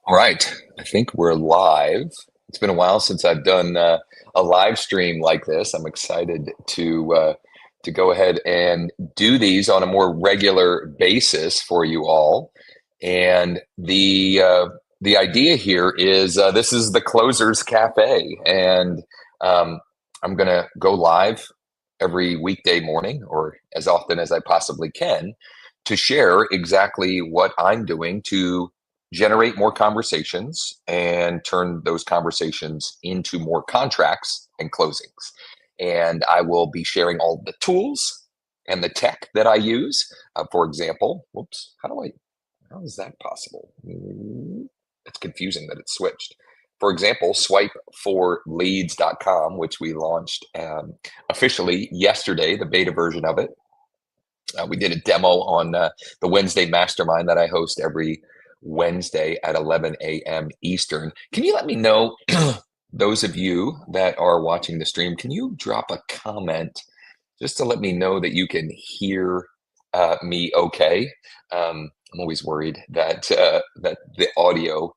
All right, I think we're live. It's been a while since I've done a live stream like this. I'm excited to go ahead and do these on a more regular basis for you all. And the idea here is this is the Closers Cafe, and um, I'm going to go live every weekday morning or as often as I possibly can to share exactly what I'm doing to generate more conversations and turn those conversations into more contracts and closings. And I will be sharing all the tools and the tech that I use. For example, whoops, how is that possible? It's confusing that it's switched. For example, swipe4leads.com, which we launched officially yesterday, the beta version of it. We did a demo on the Wednesday mastermind that I host every Wednesday at 11 a.m. Eastern. Can you let me know, those of you that are watching the stream, can you drop a comment just to let me know that you can hear me okay? I'm always worried that the audio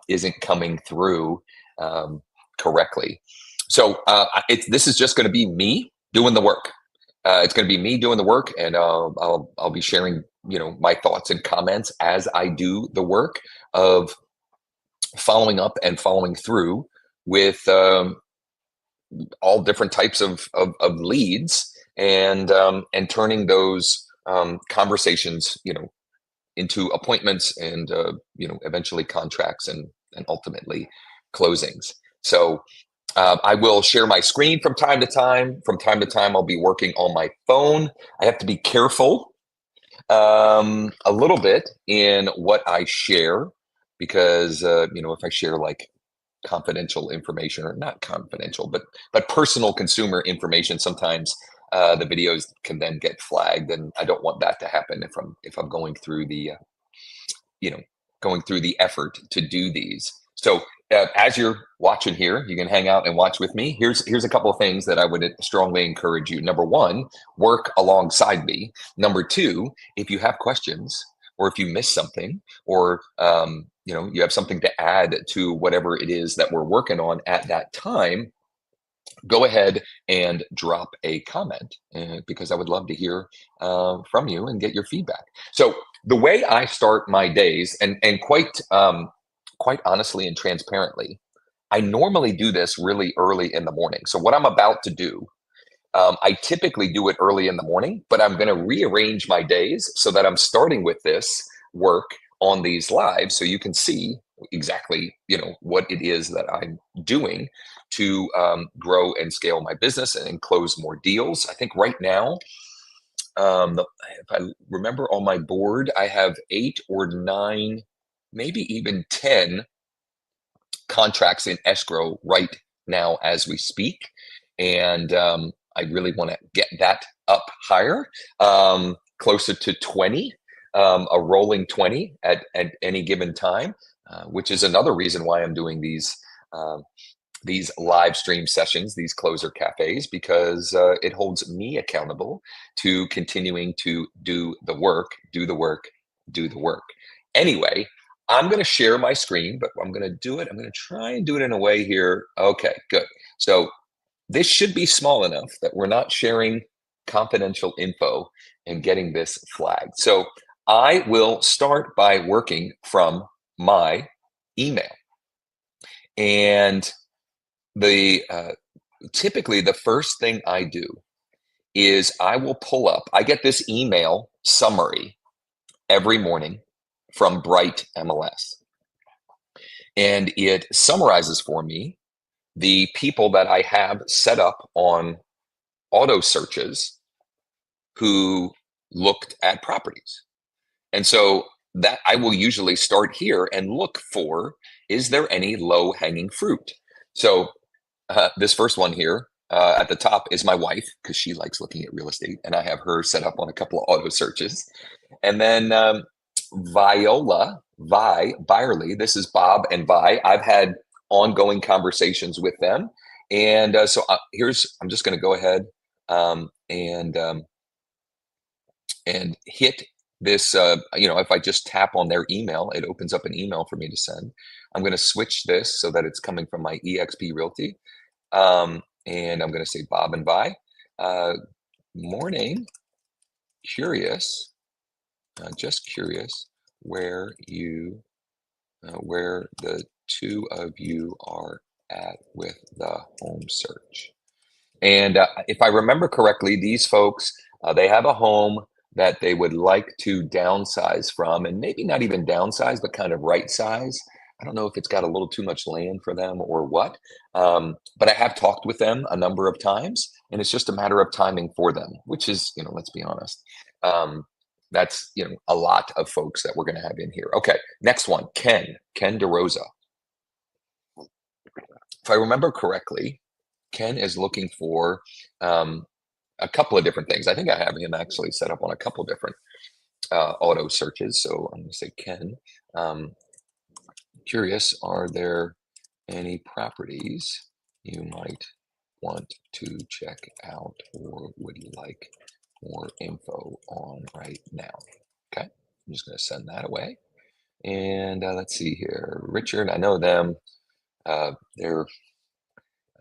isn't coming through correctly. So this is just going to be me doing the work. It's going to be me doing the work, and I'll be sharing my thoughts and comments as I do the work of following up and following through with all different types of leads and turning those conversations into appointments and eventually contracts and ultimately closings. So I will share my screen from time to time. From time to time, I'll be working on my phone. I have to be careful a little bit in what I share because if I share like confidential information, or not confidential, but personal consumer information, sometimes the videos can then get flagged, and I don't want that to happen if I'm going through the you know going through the effort to do these. So as you're watching here, you can hang out and watch with me. Here's a couple of things that I would strongly encourage you. Number one, work alongside me. Number two, if you have questions or if you miss something, or you have something to add to whatever it is that we're working on at that time, go ahead and drop a comment because I would love to hear from you and get your feedback. So the way I start my days, and quite honestly and transparently, I normally do this really early in the morning. So what I'm about to do, I typically do it early in the morning, but I'm going to rearrange my days so that I'm starting with this work on these lives, so you can see exactly what it is that I'm doing to grow and scale my business and close more deals. I think right now, if I remember on my board, I have 8 or 9, maybe even 10 contracts in escrow right now as we speak. And I really want to get that up higher, closer to 20, a rolling 20 at any given time, which is another reason why I'm doing these live stream sessions, these closer cafes, because it holds me accountable to continuing to do the work, do the work, do the work. Anyway, I'm going to share my screen, but I'm going to do it. I'm going to try and do it in a way here. Okay, good. So this should be small enough that we're not sharing confidential info and getting this flagged. So I will start by working from my email. And the typically the first thing I do is I will pull up. I get this email summary every morning from Bright MLS, and it summarizes for me the people that I have set up on auto searches who looked at properties. And so that I will usually start here and look for, is there any low hanging fruit? So this first one here at the top is my wife, because she likes looking at real estate, and I have her set up on a couple of auto searches. And then Vi Byerly. This is Bob and Vi. I've had ongoing conversations with them, and I'm just going to go ahead um, and hit this, if I just tap on their email, it opens up an email for me to send. I'm going to switch this so that it's coming from my EXP Realty. And I'm going to say Bob and Vi. Uh, Morning, curious, just curious where the two of you are at with the home search. And if I remember correctly, these folks, they have a home that they would like to downsize from, and maybe not even downsize, but kind of right size. I don't know if it's got a little too much land for them or what, but I have talked with them a number of times, and it's just a matter of timing for them, which is, let's be honest. Um, that's, a lot of folks that we're going to have in here. Okay, next one, Ken DeRosa. If I remember correctly, Ken is looking for a couple of different things. I think I have him actually set up on a couple of different auto searches. So I'm going to say, Ken, curious, are there any properties you might want to check out or would you like more info on right now? Okay, I'm just going to send that away. And let's see here. Richard, I know them. They're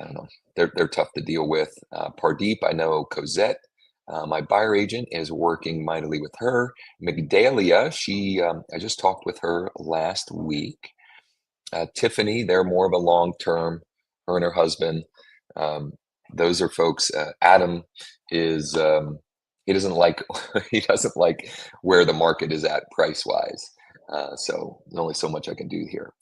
I don't know. They're tough to deal with. Pardeep, I know Cosette. My buyer agent is working mightily with her. Migdalia, I just talked with her last week. Tiffany, they're more of a long term. Her and her husband. Um, those are folks. Adam is he doesn't like he doesn't like where the market is at price wise. So there's only so much I can do here.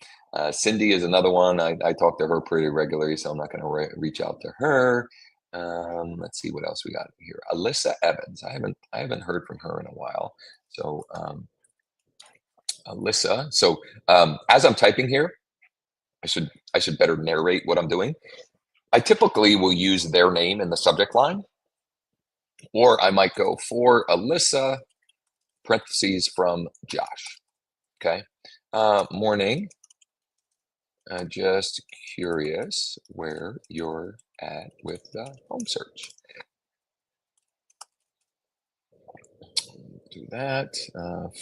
Cindy is another one. I talk to her pretty regularly, so I'm not going to reach out to her. Let's see what else we got here. Alyssa Evans. I haven't heard from her in a while. So Alyssa. So as I'm typing here, I should better narrate what I'm doing. I typically will use their name in the subject line, or I might go for Alyssa parentheses from Josh. Okay. Morning. Just curious where you're at with the home search. Do that.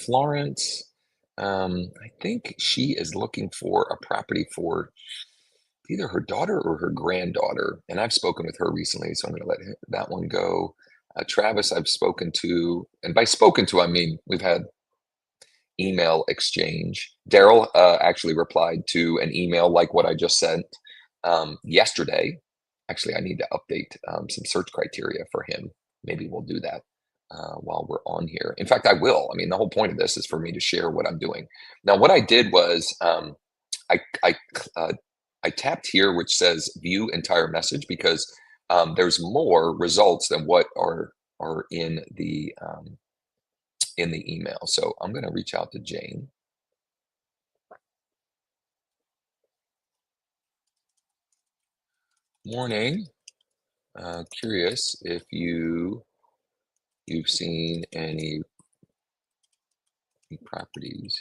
Florence, I think she is looking for a property for either her daughter or her granddaughter. And I've spoken with her recently, so I'm going to let that one go. Travis, I've spoken to, and by spoken to, I mean we've had email exchange. Daryl actually replied to an email like what I just sent yesterday. Actually, I need to update some search criteria for him. Maybe we'll do that while we're on here. In fact, I will. I mean, the whole point of this is for me to share what I'm doing. Now, what I did was I, I, uh, I tapped here, which says view entire message, because there's more results than what are in the email. So I'm going to reach out to Jane. Morning. Curious if you've seen any properties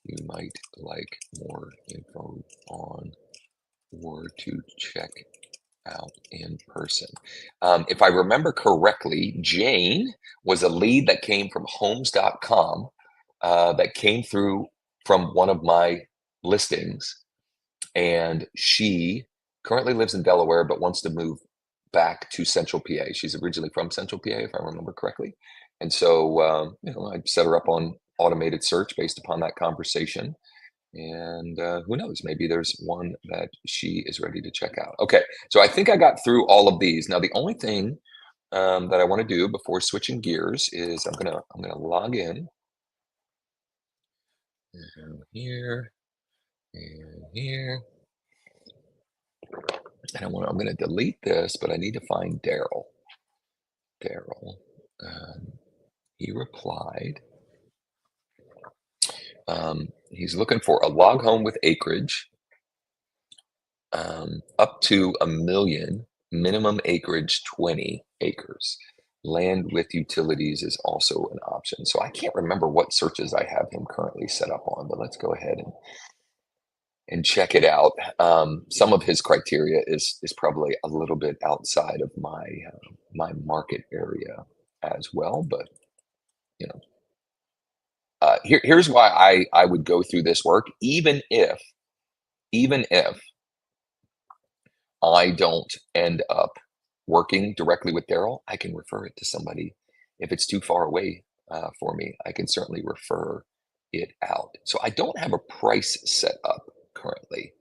you might like more info on or to check out in person. If I remember correctly, Jane was a lead that came from homes.com that came through from one of my listings. And she currently lives in Delaware, but wants to move back to Central PA. She's originally from Central PA, if I remember correctly. And so, I set her up on automated search based upon that conversation. And who knows, maybe there's one that she is ready to check out. Okay, so I think I got through all of these. Now, the only thing that I want to do before switching gears is I'm gonna log in and here and here. And I'm going to delete this, but I need to find Daryl. He replied. He's looking for a log home with acreage, up to $1 million, minimum acreage 20 acres. Land with utilities is also an option. So I can't remember what searches I have him currently set up on, but let's go ahead and check it out. Some of his criteria is probably a little bit outside of my market area as well, but you know Here's why I would go through this work, even if I don't end up working directly with Daryl, I can refer it to somebody. If it's too far away for me, I can certainly refer it out. So I don't have a price set up currently.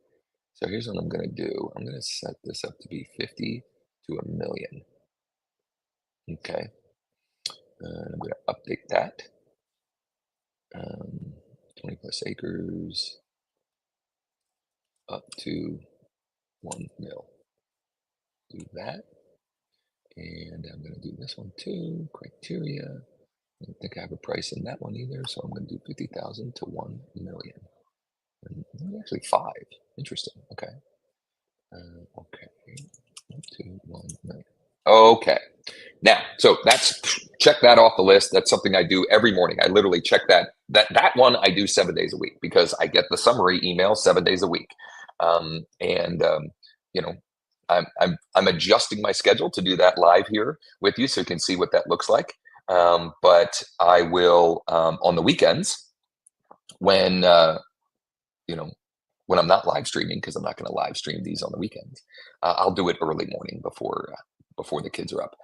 So here's what I'm going to do. I'm going to set this up to be 50 to a million. Okay. And I'm going to update that. 20 plus acres up to 1 mil. Do that. And I'm going to do this one too. Criteria. I don't think I have a price in that one either. So I'm going to do 50,000 to 1 million. And actually 5. Interesting. Okay. Okay. Up to 1 million. Okay. Now, so that's check that off the list. That's something I do every morning. I literally check that one I do 7 days a week because I get the summary email 7 days a week. You know, I'm adjusting my schedule to do that live here with you so you can see what that looks like. But I will on the weekends when when I'm not live streaming, because I'm not going to live stream these on the weekends, I'll do it early morning before the kids are up.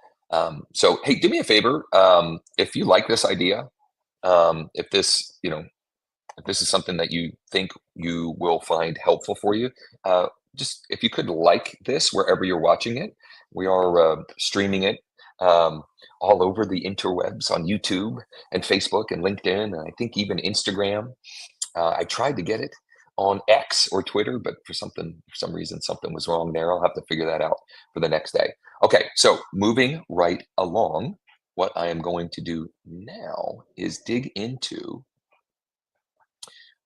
So hey, do me a favor. If you like this idea, if this is something that you think you will find helpful for you, just if you could like this wherever you're watching it. We are streaming it all over the interwebs on YouTube and Facebook and LinkedIn, and I think even Instagram. I tried to get it on X or Twitter, but for some reason, something was wrong there. I'll have to figure that out for the next day. Okay, so moving right along, what I am going to do now is I'm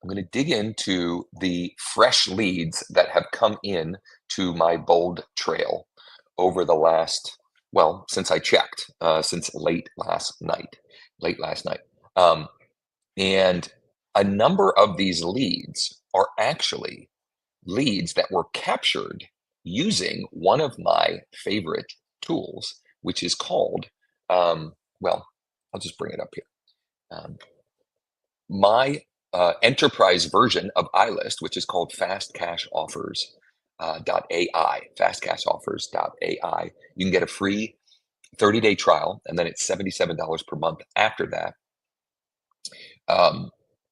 going to dig into the fresh leads that have come in to my Bold Trail over the last, well, since I checked, since late last night. And a number of these leads are actually leads that were captured using one of my favorite tools, which is called, well, I'll just bring it up here. My enterprise version of iList, which is called Fast Cash Offers. .ai, fastcashoffers.ai. You can get a free 30-day trial, and then it's $77 per month after that.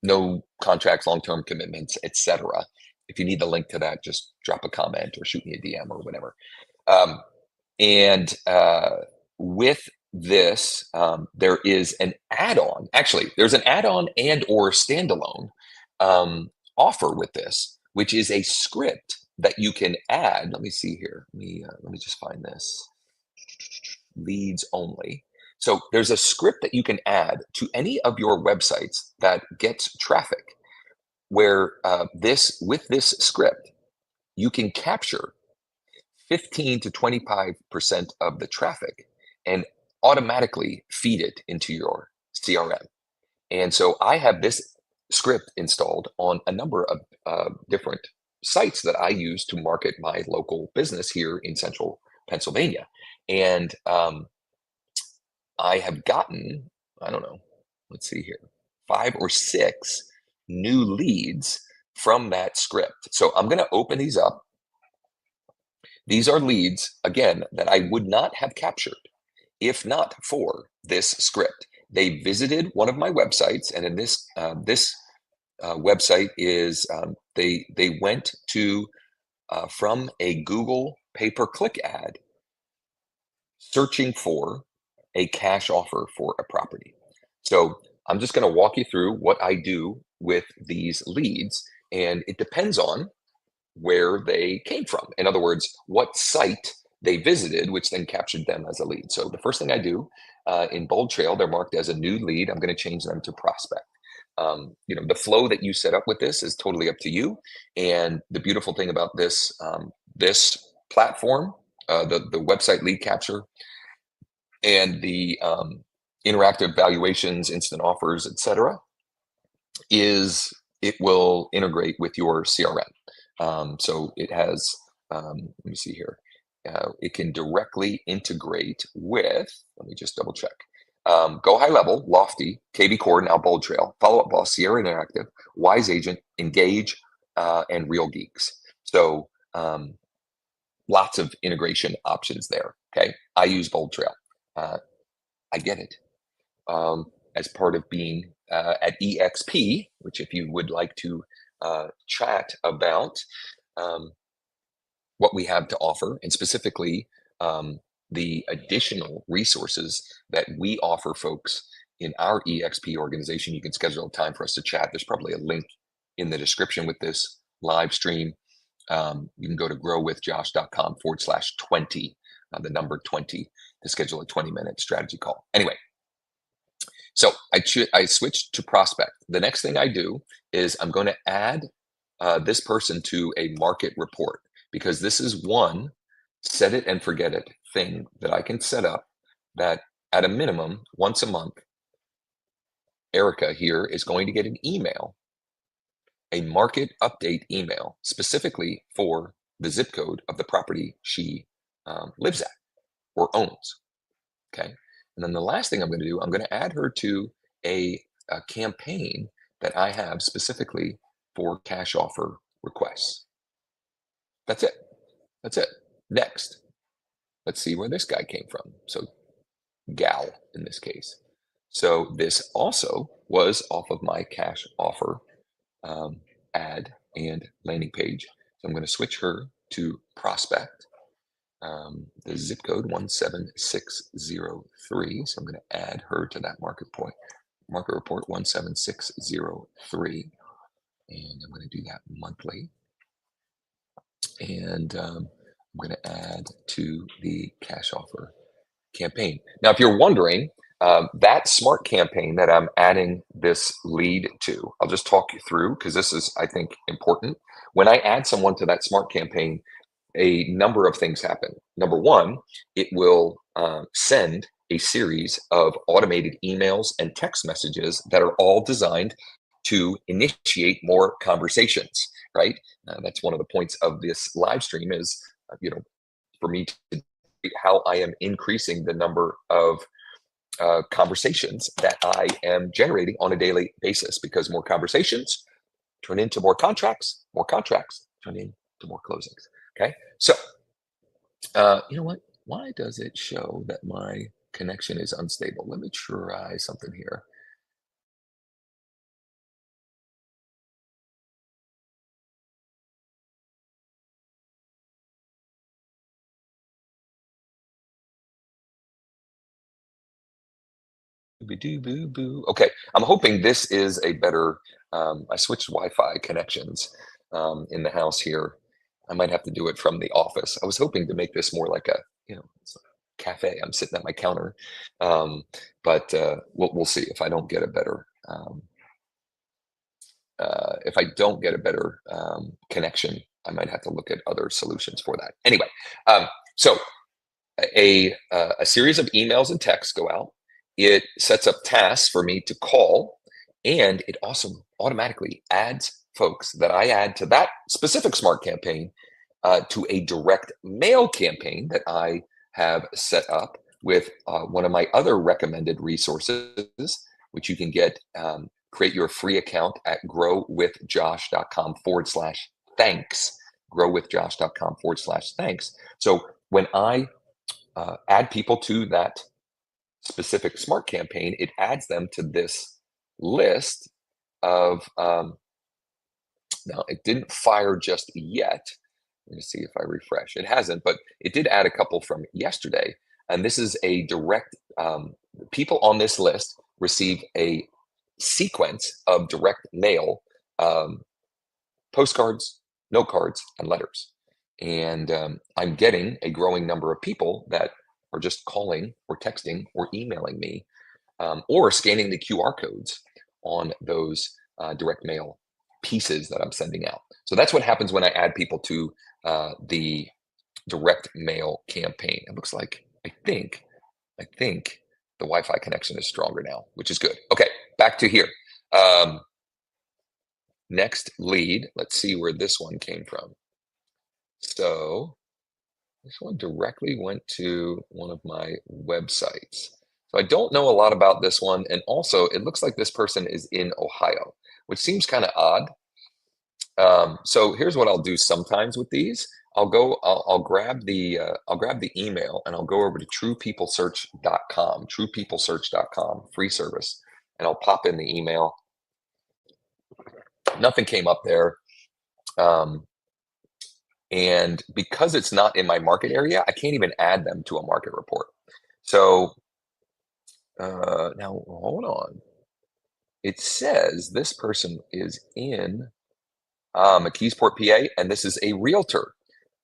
No contracts, long-term commitments, etc. If you need the link to that, just drop a comment or shoot me a DM or whatever. With this, there is an add-on. Actually, there's an add-on and or standalone offer with this, which is a script that you can add. Let me see here. Let me just find this. Leads only. So there's a script that you can add to any of your websites that gets traffic, where with this script, you can capture 15 to 25% of the traffic and automatically feed it into your CRM. And so I have this script installed on a number of different sites that I use to market my local business here in central Pennsylvania. And I have gotten, I don't know, let's see here, 5 or 6 new leads from that script. So I'm going to open these up. These are leads, again, that I would not have captured if not for this script. They visited one of my websites, and in this website is they went to from a Google pay-per-click ad searching for a cash offer for a property. So I'm just going to walk you through what I do with these leads, and it depends on where they came from. In other words, what site they visited, which then captured them as a lead. So the first thing I do in Bold Trail, they're marked as a new lead. I'm going to change them to prospect. The flow that you set up with this is totally up to you. And the beautiful thing about this platform, the website lead capture, and the interactive valuations, instant offers, etc., is it will integrate with your CRM. So it has, let me see here. It can directly integrate with, let me just double check. Go High Level, Lofty, KV Core, now Bold Trail, Follow Up Boss, Sierra Interactive, Wise Agent, Engage, and Real Geeks. So lots of integration options there. Okay, I use Bold Trail. I get it. As part of being at EXP, which if you would like to chat about what we have to offer, and specifically the additional resources that we offer folks in our EXP organization, you can schedule a time for us to chat. There's probably a link in the description with this live stream. You can go to growwithjosh.com/20, the number 20, to schedule a 20-minute strategy call. Anyway, so I switched to prospect. The next thing I do is I'm going to add this person to a market report, because this is one set it and forget it thing that I can set up that at a minimum once a month, Erica here is going to get an email, a market update email specifically for the zip code of the property she lives at or owns. Okay. And then the last thing I'm going to do, I'm going to add her to a campaign that I have specifically for cash offer requests. That's it. That's it. Next, let's see where this guy came from. So gal in this case. So this also was off of my cash offer ad and landing page. So I'm going to switch her to prospect. The zip code 17603. So I'm going to add her to that market report 17603. And I'm going to do that monthly. And I'm going to add to the cash offer campaign. Now, if you're wondering, that smart campaign that I'm adding this lead to, I'll just talk you through, because this is, I think, important. When I add someone to that smart campaign, a number of things happen. Number one, it will send a series of automated emails and text messages that are all designed to initiate more conversations, right? That's one of the points of this live stream is, for me to how I am increasing the number of conversations that I am generating on a daily basis, because more conversations turn into more contracts turn into more closings. Okay, so you know what? Why does it show that my connection is unstable? Let me try something here. Okay, I'm hoping this is a better. I switched Wi-Fi connections in the house here. I might have to do it from the office. I was hoping to make this more like a, it's like a cafe. I'm sitting at my counter, but we'll see if I don't get a better. If I don't get a better connection, I might have to look at other solutions for that. Anyway, so a series of emails and texts go out. It sets up tasks for me to call, and it also automatically adds folks that I add to that specific smart campaign to a direct mail campaign that I have set up with one of my other recommended resources, which you can get. Create your free account at growwithjosh.com/thanks. Growwithjosh.com/thanks. So when I add people to that specific smart campaign, it adds them to this list of, now it didn't fire just yet. Let me see if I refresh. It hasn't, but it did add a couple from yesterday. And this is a direct, people on this list receive a sequence of direct mail postcards, note cards, and letters. And I'm getting a growing number of people that are just calling or texting or emailing me or scanning the QR codes on those direct mail pieces that I'm sending out. So that's what happens when I add people to the direct mail campaign. It looks like, I think the Wi-Fi connection is stronger now, which is good. Okay, back to here. Next lead, let's see where this one came from. So this one directly went to one of my websites. So I don't know a lot about this one. And also, it looks like this person is in Ohio, which seems kind of odd. So here's what I'll do sometimes with these. I'll grab the email and I'll go over to truepeoplesearch.com, free service, and I'll pop in the email. Nothing came up there. And because it's not in my market area, I can't even add them to a market report. So now hold on. It says this person is in McKeesport, PA, and this is a realtor.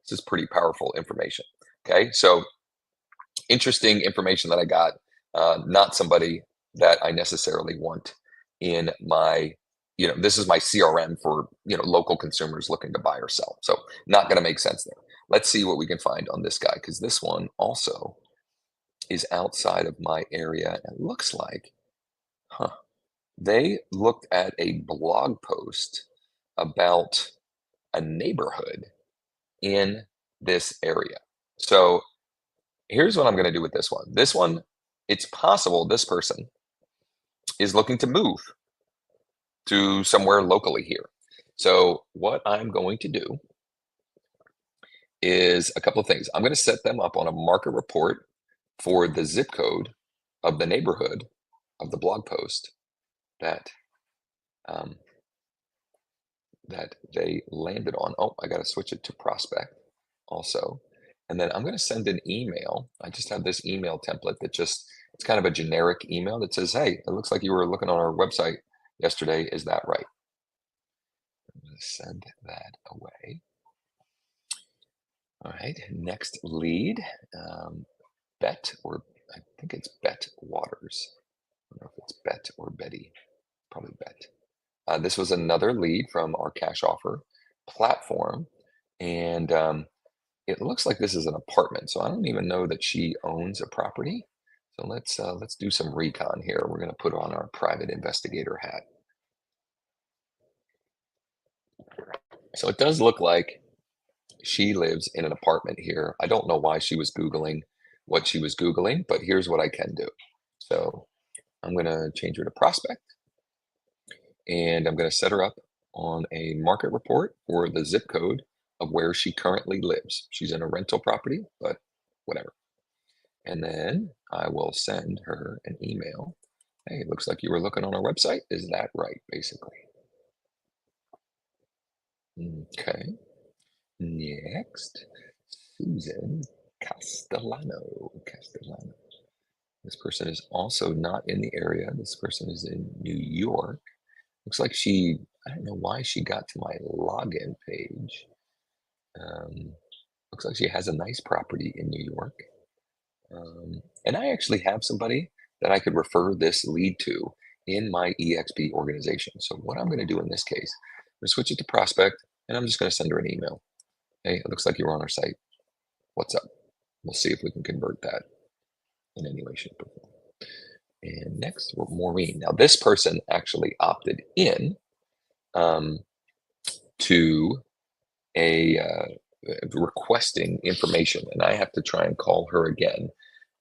This is pretty powerful information. Okay, so interesting information that I got. Not somebody that I necessarily want in my, this is my CRM for, local consumers looking to buy or sell. So not going to make sense there. Let's see what we can find on this guy, because this one also is outside of my area. It looks like, they looked at a blog post about a neighborhood in this area. So here's what I'm going to do with this one. This one, it's possible this person is looking to move to somewhere locally here. So what I'm going to do is a couple of things. I'm going to set them up on a market report for the zip code of the neighborhood of the blog post that that they landed on. Oh, I got to switch it to prospect also. And then I'm going to send an email. I just have this email template that it's kind of a generic email that says, hey, it looks like you were looking on our website yesterday. Is that right? I'm going to send that away. All right, next lead, Bet, or I think it's Bet Waters. I don't know if it's Bet or Betty, probably Bet. This was another lead from our cash offer platform. And it looks like this is an apartment, so I don't even know that she owns a property. So let's do some recon here. We're going to put on our private investigator hat. So it does look like she lives in an apartment here. I don't know why she was Googling what she was Googling, but here's what I can do. So I'm going to change her to prospect, and I'm going to set her up on a market report for the zip code of where she currently lives. She's in a rental property, but whatever. And then I will send her an email. Hey, it looks like you were looking on our website. Is that right, basically? Okay. Next, Susan Castellano. This person is also not in the area. This person is in New York. Looks like I don't know why she got to my login page. Looks like she has a nice property in New York. And I actually have somebody that I could refer this lead to in my EXP organization. So what I'm going to do in this case, I'm going to switch it to prospect, and I'm just going to send her an email. Hey, it looks like you're on our site. What's up? We'll see if we can convert that in any way, shape, or form. And next, Maureen. Now, this person actually opted in to a requesting information, and I have to try and call her again.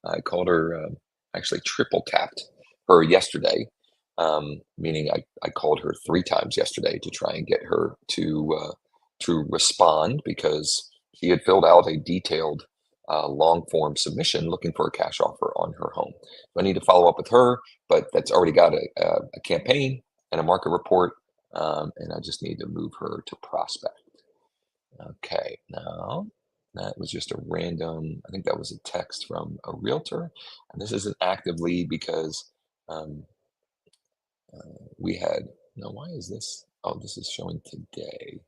I called her, actually triple tapped her yesterday, meaning I called her 3 times yesterday to try and get her to respond, because she had filled out a detailed long form submission looking for a cash offer on her home. So I need to follow up with her, but that's already got a campaign and a market report, and I just need to move her to prospect. Okay, now that was just a random, I think that was a text from a realtor. And this is an active lead because we had, no, why is this? Oh, this is showing today.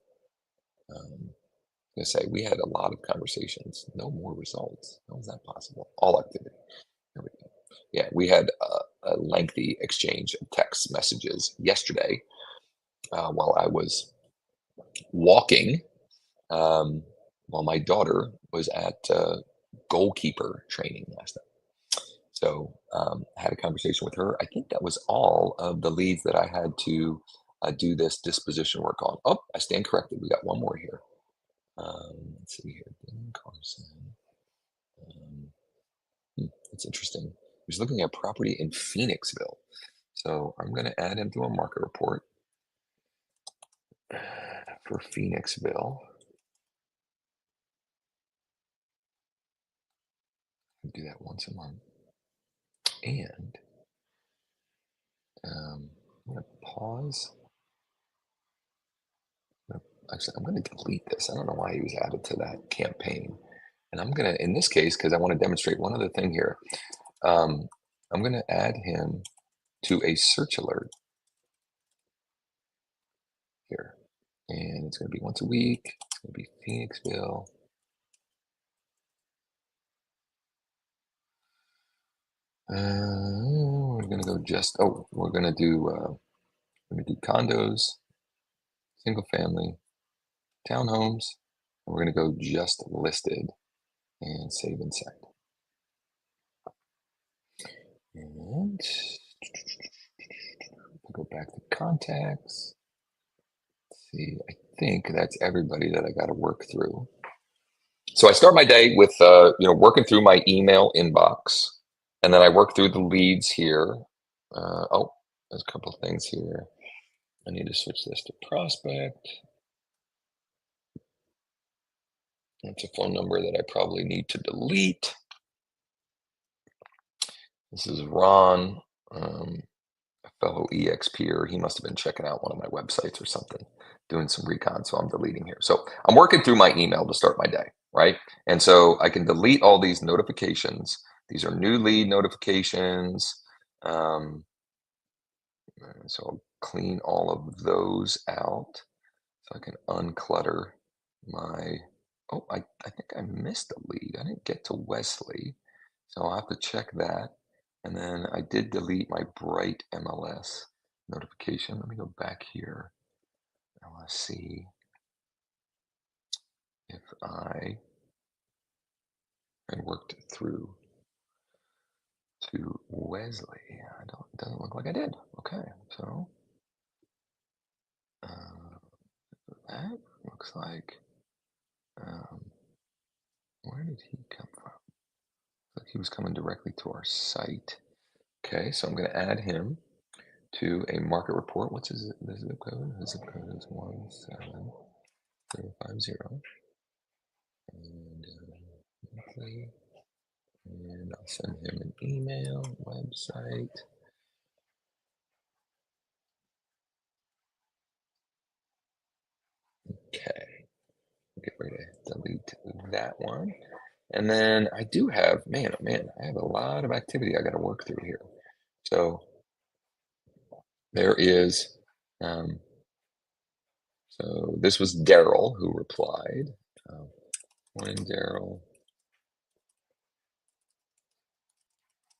I'm gonna say we had a lot of conversations, no more results. How is that possible? All activity. There we go. Yeah, we had a lengthy exchange of text messages yesterday while I was walking. While my daughter was at goalkeeper training last night. So I had a conversation with her. I think that was all of the leads that I had to do this disposition work on. Oh, I stand corrected. We got one more here. Let's see here. Ben Carson. It's interesting. who's looking at property in Phoenixville. So I'm going to add him to a market report for Phoenixville. Do that once a month. And I'm going to pause. Actually, I'm going to delete this. I don't know why he was added to that campaign. And I'm going to, in this case, because I want to demonstrate one other thing here, I'm going to add him to a search alert here. And it's going to be once a week. It's going to be Phoenixville. We're going to go just, we're going to do condos, single family, townhomes, and we're going to go just listed and save and send. And go back to contacts. Let's see, I think that's everybody that I got to work through. So I start my day with working through my email inbox, and then I work through the leads here. There's a couple of things here. I need to switch this to prospect. That's a phone number that I probably need to delete. This is Ron, a fellow EXPer. He must have been checking out one of my websites or something, doing some recon, so I'm deleting here. So I'm working through my email to start my day, right? And so I can delete all these notifications. These are new lead notifications. So I'll clean all of those out so I can unclutter my, I think I missed a lead. I didn't get to Wesley, so I'll have to check that. And then I did delete my Bright MLS notification. Let me go back here. I want to see if I had worked through to Wesley. It doesn't look like I did. Okay, so that looks like, where did he come from? Like he was coming directly to our site. Okay, so I'm going to add him to a market report. What's his zip code? His zip code is 17050. And monthly. And I'll send him an email, website. Okay, get ready to delete that one. And then I do have, I have a lot of activity I got to work through here. So there is, so this was Daryl who replied. Morning, Daryl.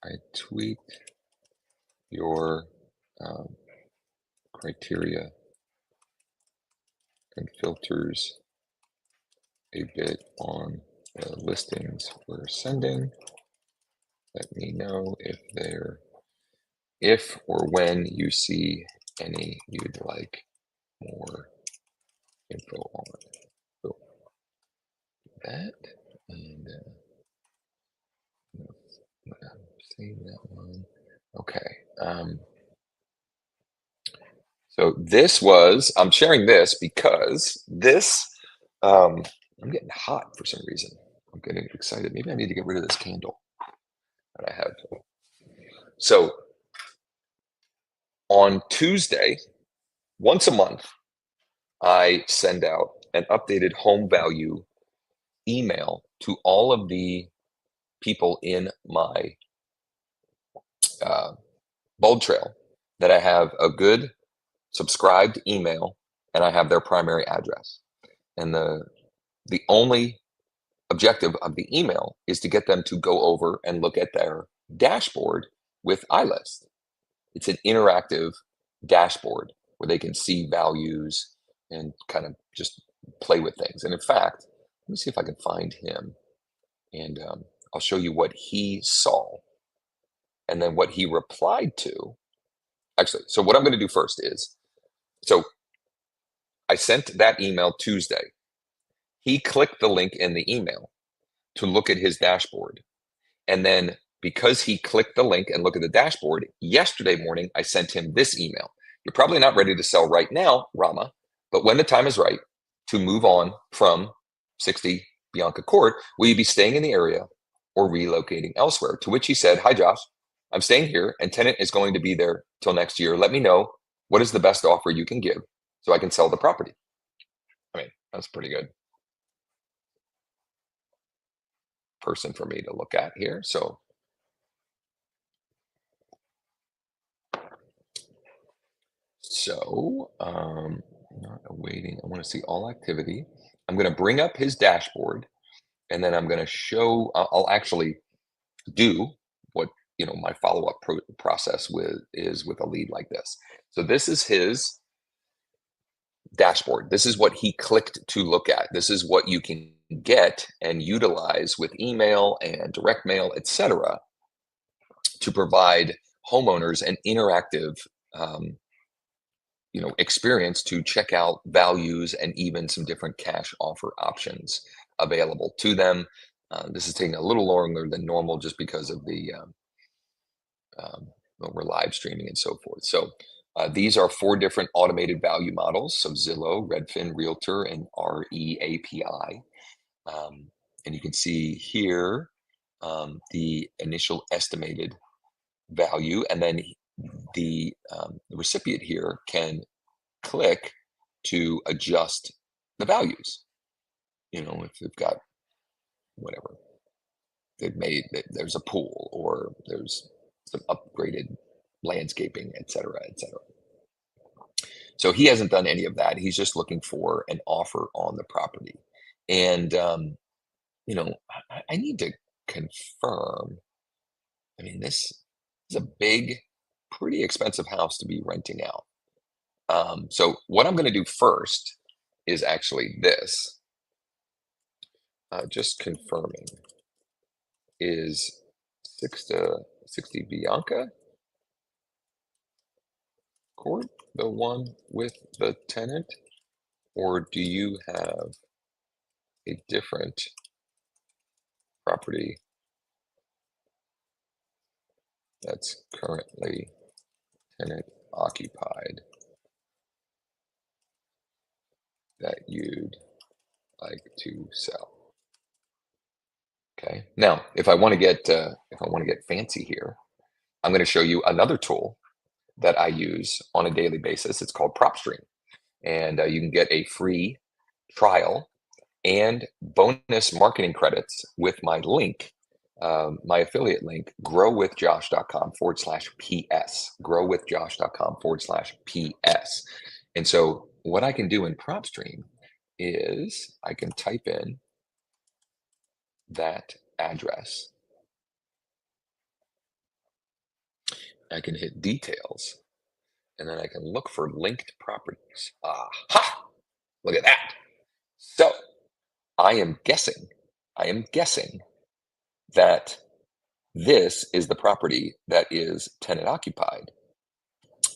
I tweaked your criteria and filters a bit on the listings we're sending. Let me know if or when you see any you'd like more info on. So that, and save that one. Okay. So this was, I'm sharing this because this, I'm getting hot for some reason. I'm getting excited. Maybe I need to get rid of this candle that I have. So on Tuesday, once a month, I send out an updated home value email to all of the people in my Bold Trail that I have a good subscribed email and I have their primary address. And the only objective of the email is to get them to go over and look at their dashboard with iList. It's an interactive dashboard where they can see values and kind of just play with things. And in fact, let me see if I can find him, and I'll show you what he saw and then what he replied to. Actually, so what I'm going to do first is, so I sent that email Tuesday. He clicked the link in the email to look at his dashboard. And then because he clicked the link and looked at the dashboard, yesterday morning, I sent him this email. You're probably not ready to sell right now, Rama, but when the time is right to move on from 60 Bianca Court, will you be staying in the area or relocating elsewhere? To which he said, hi, Josh, I'm staying here and tenant is going to be there till next year. Let me know what is the best offer you can give so I can sell the property. I mean, that's pretty good person for me to look at here. So not awaiting. I want to see all activity. I'm going to bring up his dashboard and then I'm going to show, I'll actually do what, my follow-up process with a lead like this. So this is his dashboard. This is what he clicked to look at. This is what you can get and utilize with email and direct mail, etc., to provide homeowners an interactive experience to check out values and even some different cash offer options available to them. This is taking a little longer than normal just because of the we're live streaming and so forth. So these are 4 different automated value models. So Zillow, Redfin, Realtor, and REAPI. And you can see here the initial estimated value, and then the recipient here can click to adjust the values. If they've got whatever they've made, there's a pool or there's some upgraded landscaping, et cetera, et cetera. So he hasn't done any of that. He's just looking for an offer on the property. And, I need to confirm. I mean, this is a big, pretty expensive house to be renting out. So what I'm going to do first is actually this. Just confirming. Is 60 Bianca Court the one with the tenant, or do you have a different property that's currently tenant occupied that you'd like to sell? Okay. Now, if I want to get fancy here, I'm going to show you another tool that I use on a daily basis. It's called PropStream, and you can get a free trial and bonus marketing credits with my link, my affiliate link, growwithjosh.com/PS, growwithjosh.com/PS. And so what I can do in PropStream is I can type in that address. I can hit details, and then I can look for linked properties. Aha! Look at that. So I am guessing that this is the property that is tenant occupied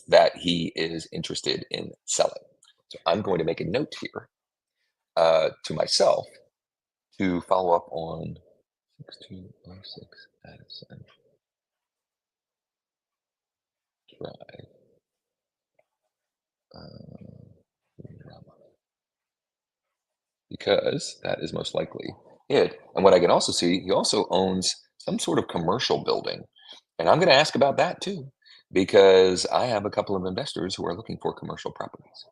that he is interested in selling. So I'm going to make a note here to myself to follow up on 6206 Addison Drive. Because that is most likely it. And what I can also see, he also owns some sort of commercial building. And I'm going to ask about that too, because I have a couple of investors who are looking for commercial properties.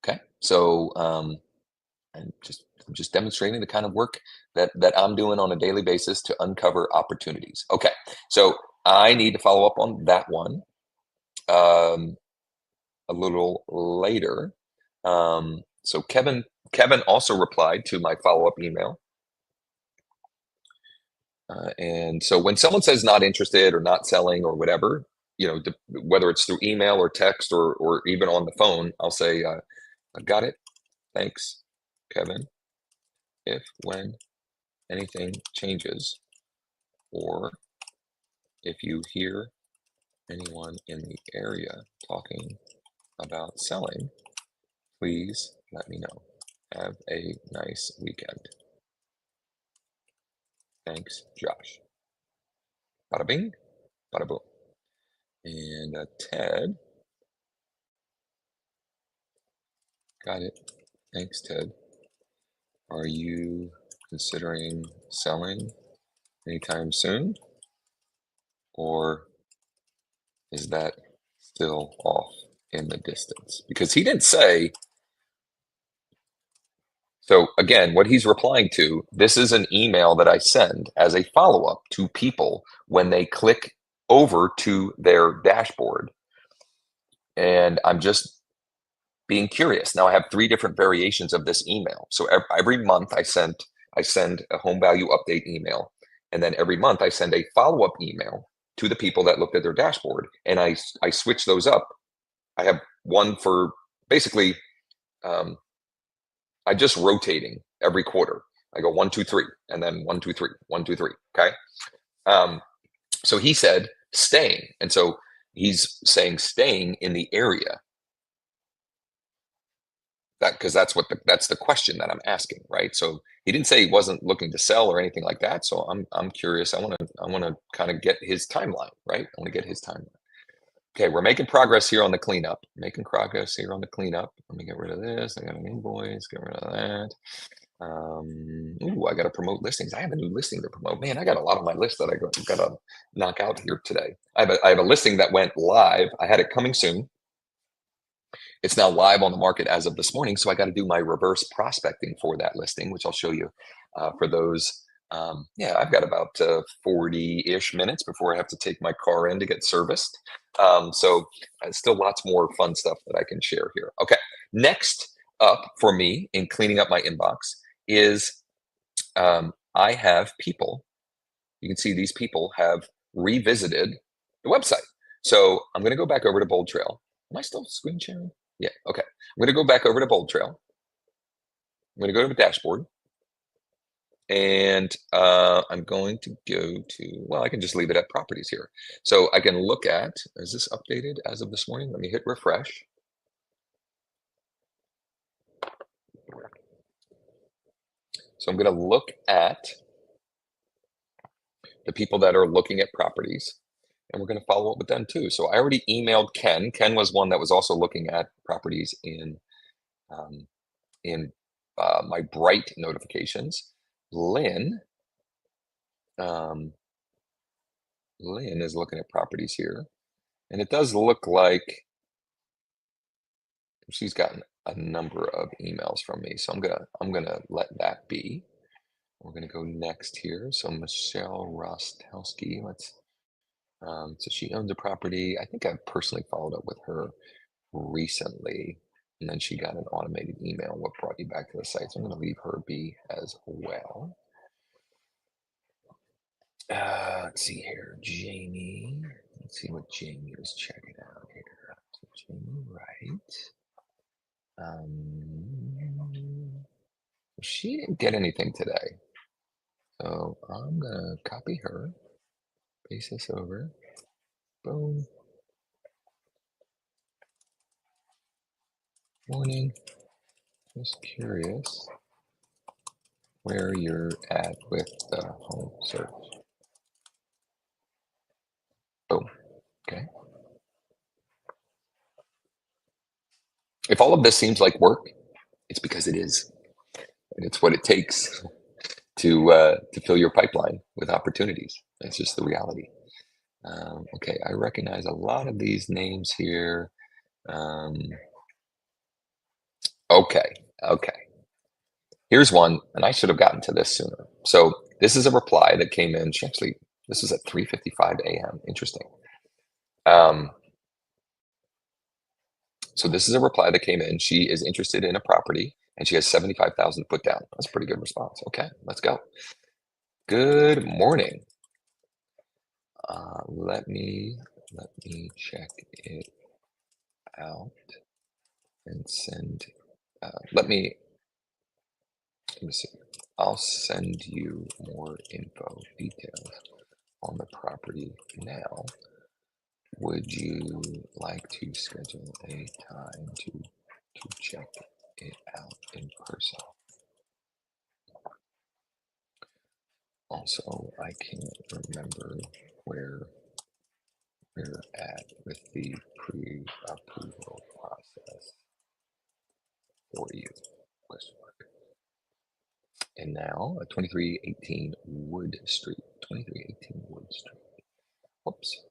Okay. So I'm just demonstrating the kind of work that I'm doing on a daily basis to uncover opportunities. Okay. So I need to follow up on that one a little later. So Kevin also replied to my follow-up email. And so when someone says not interested or not selling or whatever, whether it's through email or text or even on the phone, I'll say, I've got it. Thanks, Kevin. If when anything changes, or if you hear anyone in the area talking about selling, please let me know. Have a nice weekend. Thanks, Josh. Bada bing, bada boom. And Ted, got it. Thanks, Ted. Are you considering selling anytime soon, or is that still off in the distance? Because he didn't say. So again, what he's replying to, this is an email that I send as a follow-up to people when they click over to their dashboard. And I'm just being curious. Now I have 3 different variations of this email. So every month I send a home value update email, and then every month I send a follow-up email to the people that looked at their dashboard, and I switch those up. I have one for basically I just rotating every quarter. I go 1, 2, 3, and then 1, 2, 3, 1, 2, 3. Okay. Um, so he said staying, and so he's saying staying in the area. That because that's the question that I'm asking, right? So he didn't say he wasn't looking to sell or anything like that. So I'm curious. I want to kind of get his timeline, right? I want to get his timeline. Okay, we're making progress here on the cleanup. Making progress here on the cleanup. Let me get rid of this. I got an invoice. Get rid of that. Ooh, I got to promote listings. I have a new listing to promote. Man, I got a lot on my list that I got to knock out here today. I have a listing that went live. I had it coming soon. It's now live on the market as of this morning. So I got to do my reverse prospecting for that listing, which I'll show you for those. Yeah, I've got about 40-ish minutes before I have to take my car in to get serviced. So still lots more fun stuff that I can share here. Okay, next up for me in cleaning up my inbox is I have people. You can see these people have revisited the website. So I'm going to go back over to Bold Trail. Am I still screen sharing? Yeah. Okay. I'm going to go back over to Bold Trail. I'm going to go to the dashboard. And I'm going to go to, well, I can just leave it at properties here. So I can look at, is this updated as of this morning? Let me hit refresh. So I'm going to look at the people that are looking at properties, and we're going to follow up with them too. So I already emailed Ken. Ken was one that was also looking at properties in my Bright notifications. Lynn is looking at properties here, and it does look like she's gotten a number of emails from me. So I'm gonna let that be. We're gonna go next here. So Michelle Rostowski, so she owns a property. I think I personally followed up with her recently, and then she got an automated email. What brought you back to the site? So I'm gonna leave her be as well. Let's see here, Jamie. Let's see what Jamie was checking out here. So Jamie, right? She didn't get anything today, so I'm gonna copy her, paste this over, boom. Morning. Just curious where you're at with the home search. Boom. Okay. If all of this seems like work, it's because it is, and it's what it takes to fill your pipeline with opportunities. That's just the reality. Okay, I recognize a lot of these names here. Okay, okay. Here's one, and I should have gotten to this sooner. So this is a reply that came in. She actually, this is at 3:55 a.m. Interesting. So this is a reply that came in. She is interested in a property, and she has 75,000 put down. That's a pretty good response. Okay, let's go. Good morning. Let me check it out and send. Let me see. I'll send you more info details on the property now. Would you like to schedule a time to check it out in person? Also, I can't remember where we're at with the pre-approval process for you? Question mark. And now 2318 Wood Street. 2318 Wood Street. Whoops.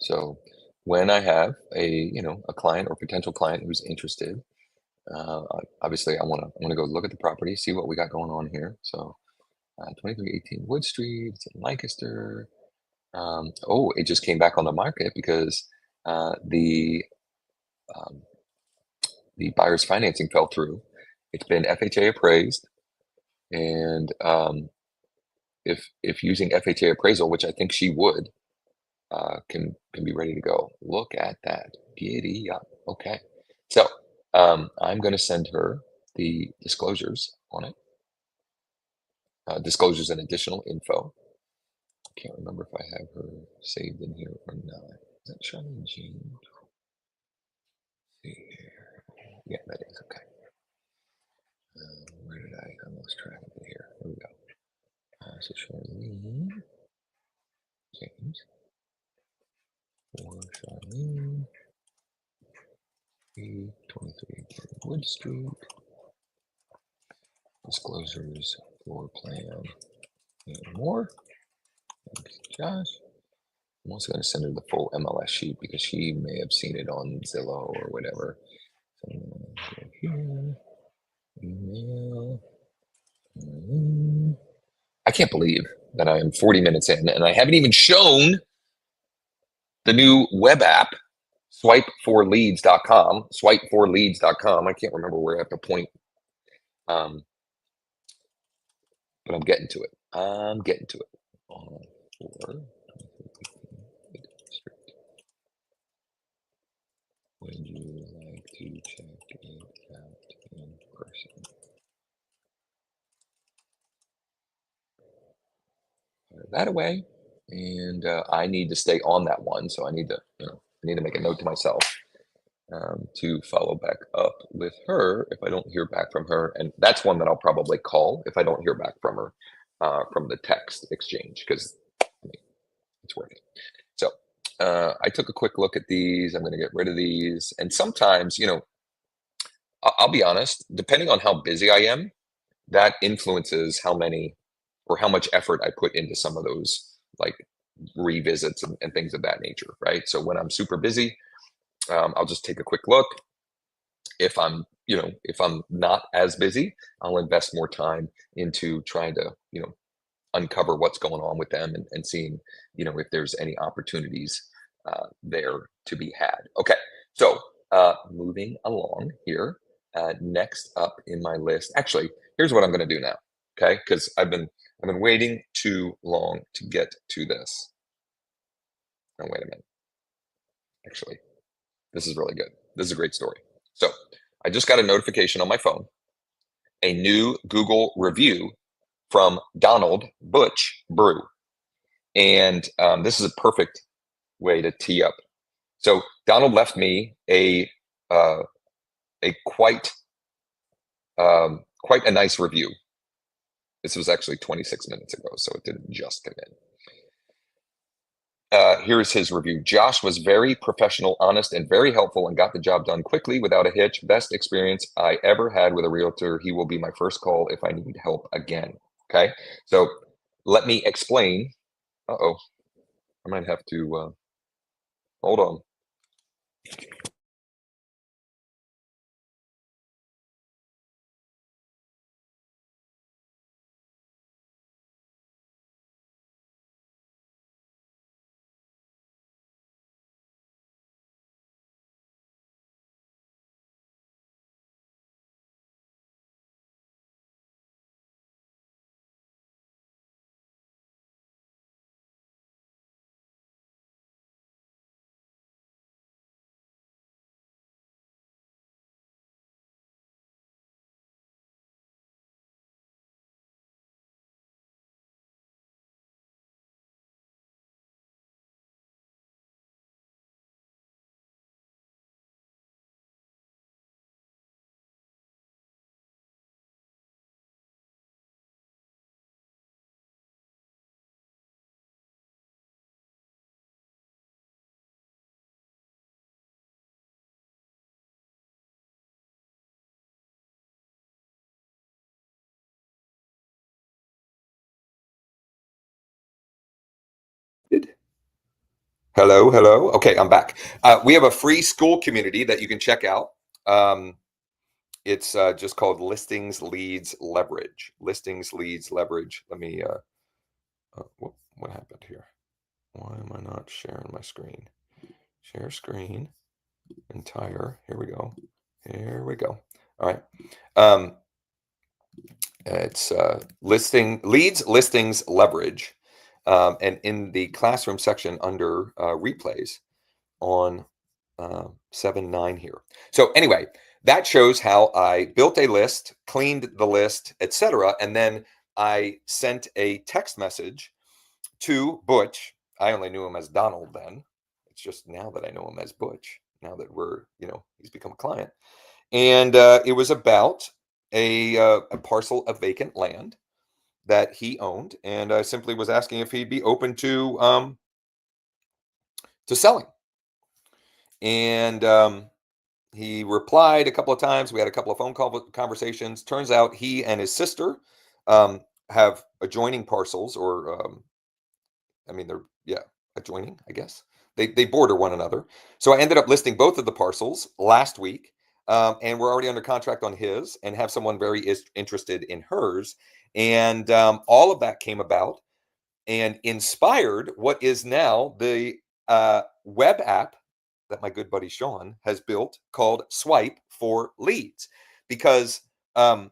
So when I have a client or potential client who's interested, obviously I want to go look at the property, see what we got going on here. So 2318 Wood Street, it's in Lancaster. Oh, it just came back on the market because uh, the um, the buyer's financing fell through. It's been FHA appraised, and if using FHA appraisal, which I think she would, can be ready to go. Look at that. Giddy up. Okay. So I'm going to send her the disclosures on it. Disclosures and additional info. I can't remember if I have her saved in here or not. Is that Charlene Jean? See here. Yeah, that is okay. Where did I lost track of it here? Here we go. So Charlene James or Charlene 23 Wood Street. Disclosures, floor plan, and more. Thanks, Josh. I'm also going to send her the full MLS sheet because she may have seen it on Zillow or whatever. So I'm going to go here, email. I can't believe that I am 40 minutes in and I haven't even shown the new web app, swipe4leads.com. Swipe4leads.com. I can't remember where I have to point, but I'm getting to it. I'm getting to it. Would you like to check it out in person? Fire that away, and I need to stay on that one, so I need to, make a note to myself to follow back up with her if I don't hear back from her, and that's one that I'll probably call if I don't hear back from her from the text exchange because it's working. So I took a quick look at these. I'm going to get rid of these, and sometimes, I'll be honest, depending on how busy I am, that influences how many or how much effort I put into some of those like revisits and things of that nature, right? So when I'm super busy, I'll just take a quick look. If I'm not as busy, I'll invest more time into trying to, uncover what's going on with them and seeing, if there's any opportunities there to be had. Okay, so moving along here. Next up in my list, actually, here's what I'm going to do now. Okay, because I've been waiting too long to get to this. Oh, wait a minute. Actually, this is really good. This is a great story. So I just got a notification on my phone, a new Google review from Donald Butch Brew. And this is a perfect way to tee up. So Donald left me a quite a nice review. This was actually 26 minutes ago, so it didn't just come in. Here's his review. Josh was very professional, honest, and very helpful and got the job done quickly without a hitch. Best experience I ever had with a realtor. He will be my first call if I need help again. Okay, so let me explain. Uh-oh, I might have to hold on. Hello, hello. Okay, I'm back. We have a free school community that you can check out. It's just called Listings Leads Leverage. Listings Leads Leverage. Let me. What happened here? Why am I not sharing my screen? Share screen. Entire. Here we go. Here we go. All right. It's Leads Listings Leverage, and in the classroom section under replays on 7.9 here. So anyway, that shows how I built a list, cleaned the list, etc., and then I sent a text message to Butch. I only knew him as Donald then. It's just now that I know him as Butch. Now that he's become a client, and it was about a parcel of vacant land that he owned, and I simply was asking if he'd be open to selling. And he replied a couple of times. We had a couple of phone conversations. Turns out he and his sister have adjoining parcels, or they're adjoining, I guess. They border one another. So I ended up listing both of the parcels last week, and we're already under contract on his, and have someone very interested in hers. And all of that came about and inspired what is now the web app that my good buddy Sean has built called Swipe for Leads, because to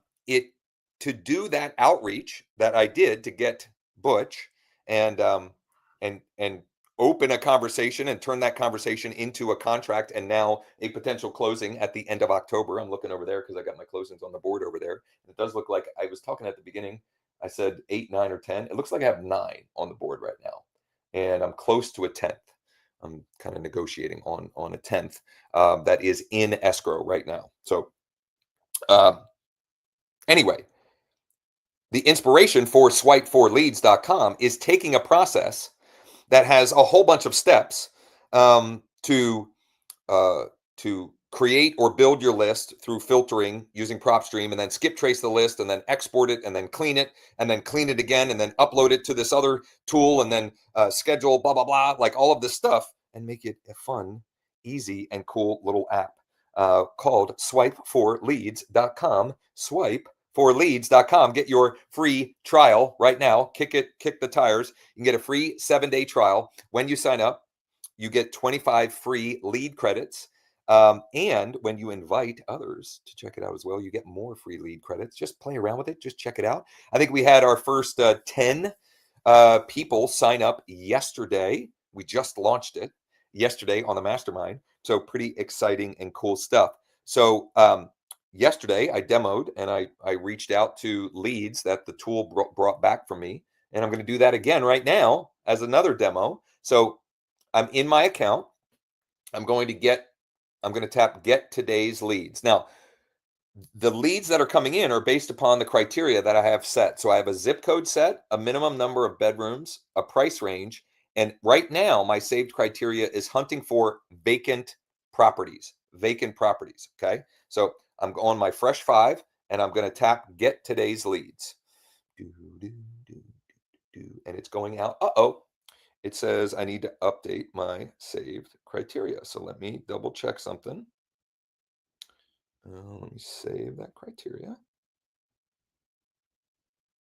do that outreach that I did to get Butch and open a conversation and turn that conversation into a contract, and now a potential closing at the end of October. I'm looking over there because I got my closings on the board over there. It does look like, I was talking at the beginning, I said 8, 9, or 10. It looks like I have 9 on the board right now, and I'm close to a 10th. I'm kind of negotiating on a 10th that is in escrow right now. So anyway, the inspiration for swipe4leads.com is taking a process that has a whole bunch of steps to create or build your list through filtering using PropStream, and then skip trace the list, and then export it, and then clean it, and then clean it again, and then upload it to this other tool, and then schedule blah, blah, blah, like all of this stuff, and make it a fun, easy, and cool little app called swipe4leads.com. Swipe4leads.com. Get your free trial right now. Kick the tires. You can get a free 7-day trial. When you sign up, you get 25 free lead credits. And when you invite others to check it out as well, you get more free lead credits. Just play around with it. Just check it out. I think we had our first 10 people sign up yesterday. We just launched it yesterday on the mastermind. So pretty exciting and cool stuff. So yesterday I demoed, and I reached out to leads that the tool brought back for me. And I'm going to do that again right now as another demo. So I'm in my account. I'm going to tap Get Today's Leads. Now, the leads that are coming in are based upon the criteria that I have set. So I have a zip code set, a minimum number of bedrooms, a price range, and right now my saved criteria is hunting for vacant properties. Okay, so I'm on my fresh 5, and I'm going to tap Get Today's Leads. And it's going out. It says I need to update my saved criteria. So let me double check something. Let me save that criteria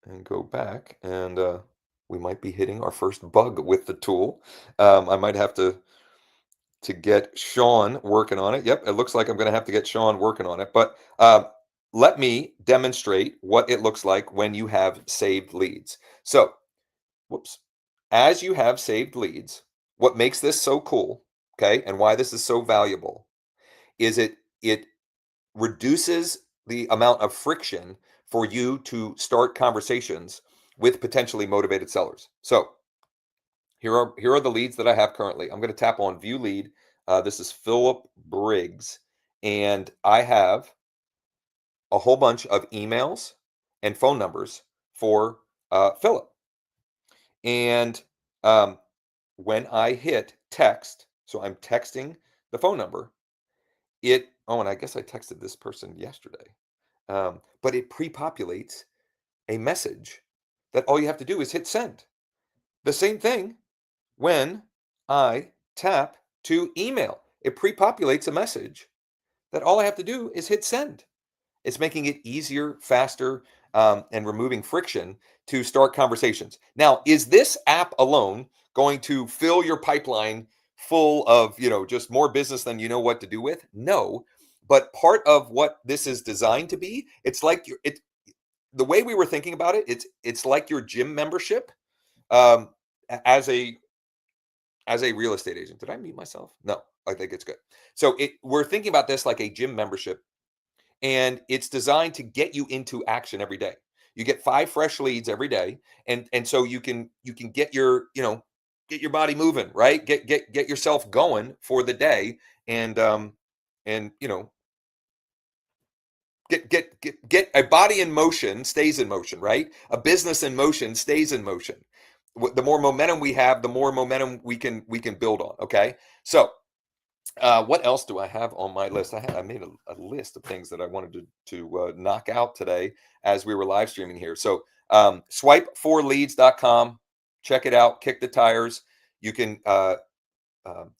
and go back, and we might be hitting our first bug with the tool. I might have to get Sean working on it. Yep, it looks like I'm going to have to get Sean working on it. But let me demonstrate what it looks like when you have saved leads. So, as you have saved leads, what makes this so cool, okay, and why this is so valuable, is it reduces the amount of friction for you to start conversations with potentially motivated sellers. So here are the leads that I have currently. I'm going to tap on View Lead. This is Philip Briggs, and I have a whole bunch of emails and phone numbers for Philip. And when I hit text, so I'm texting the phone number, and I guess I texted this person yesterday, but it pre-populates a message that all you have to do is hit send. The same thing when I tap to email. It pre-populates a message that all I have to do is hit send. It's making it easier, faster, and removing friction to start conversations. Now, is this app alone going to fill your pipeline full of, just more business than you know what to do with? No, but part of what this is designed to be, it's like the way we were thinking about it. It's like your gym membership, um, as a real estate agent. Did I mute myself? No, I think it's good. So we're thinking about this like a gym membership, and it's designed to get you into action every day. You get 5 fresh leads every day, and so you can get your body moving, right? Get yourself going for the day, and get a body in motion stays in motion, right? A business in motion stays in motion. The more momentum we have, the more momentum we can build on. Okay, so what else do I have on my list? I made a list of things that I wanted to knock out today as we were live streaming here. So swipe4leads.com. Check it out. Kick the tires. You can